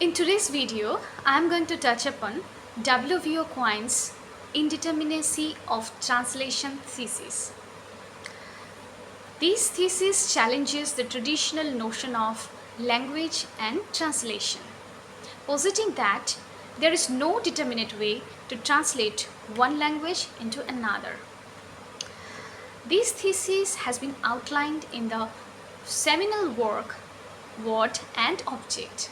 In today's video, I am going to touch upon W.V.O. Quine's Indeterminacy of Translation thesis. This thesis challenges the traditional notion of language and translation, positing that there is no determinate way to translate one language into another. This thesis has been outlined in the seminal work Word and Object,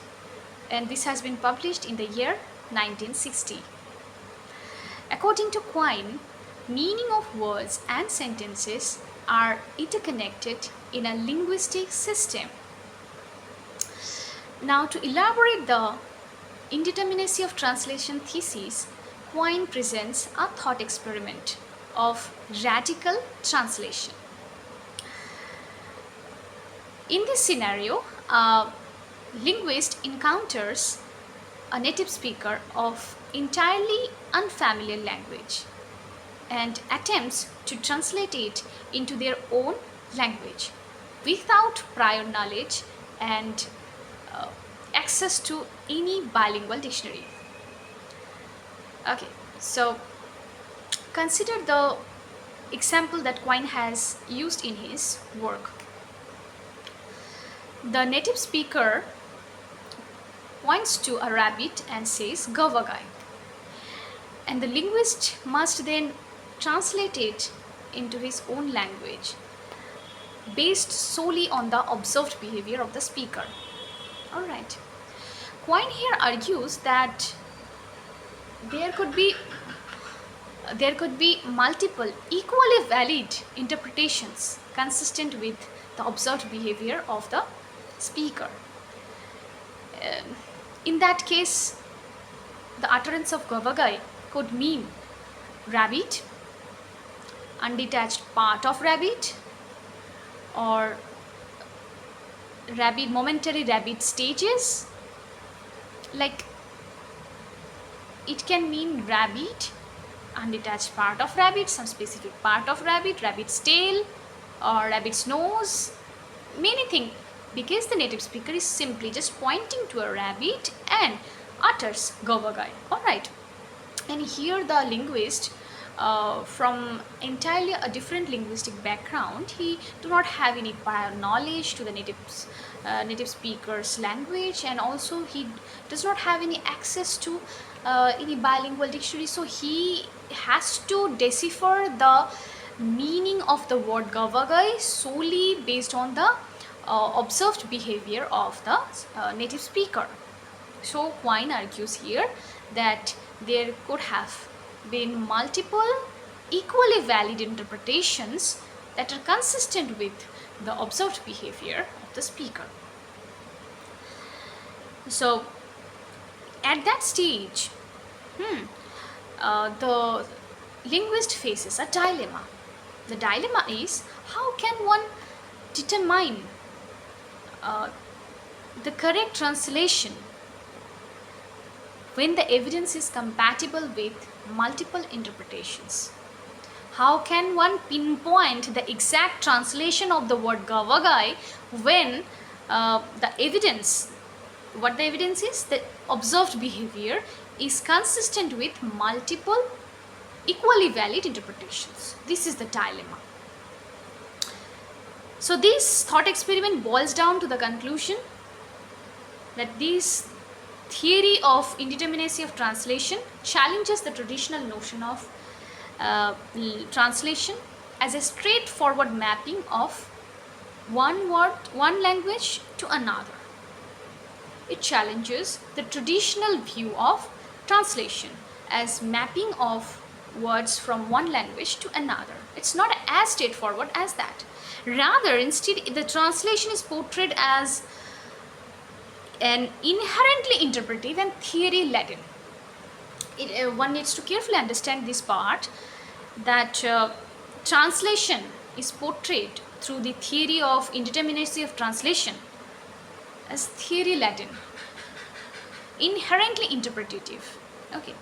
and this has been published in the year 1960. According to Quine, meaning of words and sentences are interconnected in a linguistic system. Now, to elaborate the indeterminacy of translation thesis, Quine presents a thought experiment of radical translation. In this scenario, a linguist encounters a native speaker of entirely unfamiliar language and attempts to translate it into their own language without prior knowledge and access to any bilingual dictionary. Okay, so consider the example that Quine has used in his work. The native speaker points to a rabbit and says "Gavagai," and the linguist must then translate it into his own language based solely on the observed behavior of the speaker. Alright, Quine here argues that there could be multiple equally valid interpretations consistent with the observed behavior of the speaker. In that case, the utterance of Gavagai could mean rabbit, undetached part of rabbit, or rabbit, momentary rabbit stages. Like, it can mean rabbit, undetached part of rabbit, some specific part of rabbit, rabbit's tail, or rabbit's nose, many things, because the native speaker is simply just pointing to a rabbit and utters Gavagai. Alright, and here the linguist from entirely a different linguistic background, he do not have any prior knowledge to the native speaker's language, and also he does not have any access to any bilingual dictionary, so he has to decipher the meaning of the word Gavagai solely based on the observed behavior of the native speaker. So Quine argues here that there could have been multiple equally valid interpretations that are consistent with the observed behavior of the speaker. So at that stage, the linguist faces a dilemma. The dilemma is, how can one determine the correct translation when the evidence is compatible with multiple interpretations? How can one pinpoint the exact translation of the word Gavagai when the evidence is, the observed behavior is consistent with multiple equally valid interpretations? This is the dilemma. So this thought experiment boils down to the conclusion that this theory of indeterminacy of translation challenges the traditional notion of translation as a straightforward mapping of one language to another. It challenges the traditional view of translation as mapping of words from one language to another. It's not as straightforward as that. Rather, instead, the translation is portrayed as an inherently interpretive and theory-laden. One needs to carefully understand this part, that translation is portrayed through the theory of indeterminacy of translation as theory-laden, inherently interpretative. Okay,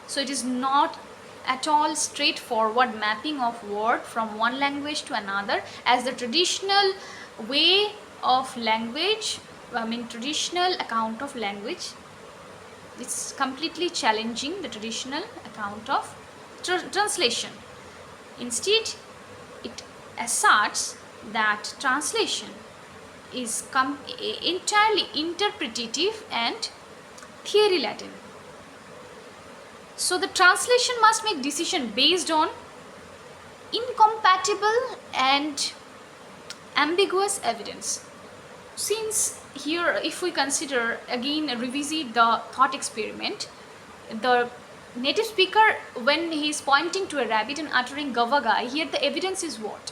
so it is not at all straightforward mapping of word from one language to another, as the traditional way of language traditional account of language. It's completely challenging the traditional account of translation. Instead, it asserts that translation is entirely interpretative and theory laden. So the translation must make decision based on incompatible and ambiguous evidence. Since here, if we consider again, revisit the thought experiment, the native speaker, when he is pointing to a rabbit and uttering gavagai, here the evidence is what?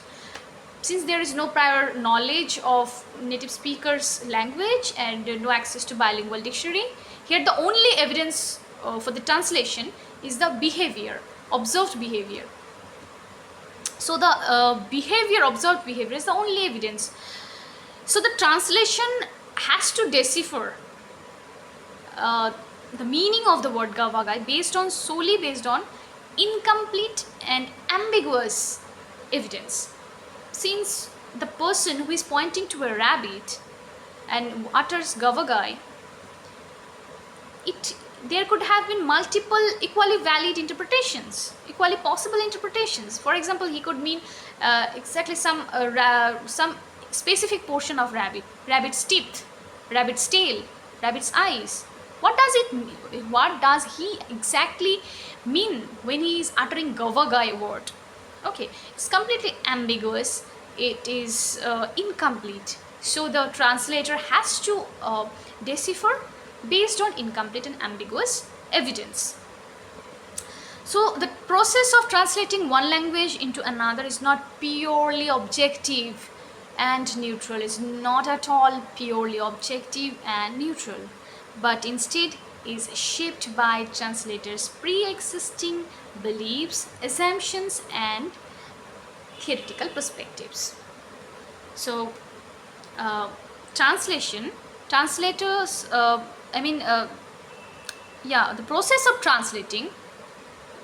Since there is no prior knowledge of native speakers language and no access to bilingual dictionary, here the only evidence for the translation is the behavior, observed behavior. So the observed behavior is the only evidence. So the translation has to decipher the meaning of the word gavagai solely based on incomplete and ambiguous evidence. Since the person who is pointing to a rabbit and utters gavagai, there could have been multiple equally valid interpretations, equally possible interpretations. For example, he could mean exactly some specific portion of rabbit's teeth, rabbit's tail, rabbit's eyes. What does it mean? What does he exactly mean when he is uttering gavagai word? Okay, it's completely ambiguous. It is incomplete. So the translator has to decipher based on incomplete and ambiguous evidence. So the process of translating one language into another is not purely objective and neutral. It's not at all purely objective and neutral, but instead is shaped by translators' pre-existing beliefs, assumptions, and theoretical perspectives. So the process of translating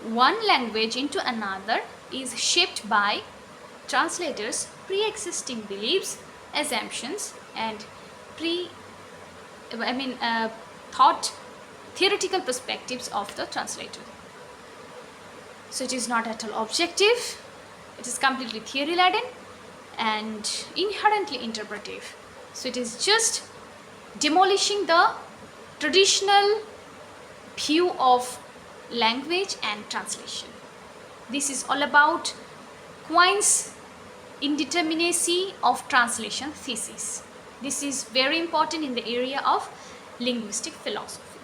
one language into another is shaped by translators' pre-existing beliefs, assumptions, and theoretical perspectives of the translator. So it is not at all objective. It is completely theory laden and inherently interpretive. So it is just demolishing the traditional view of language and translation. This is all about Quine's Indeterminacy of Translation thesis. This is very important in the area of linguistic philosophy.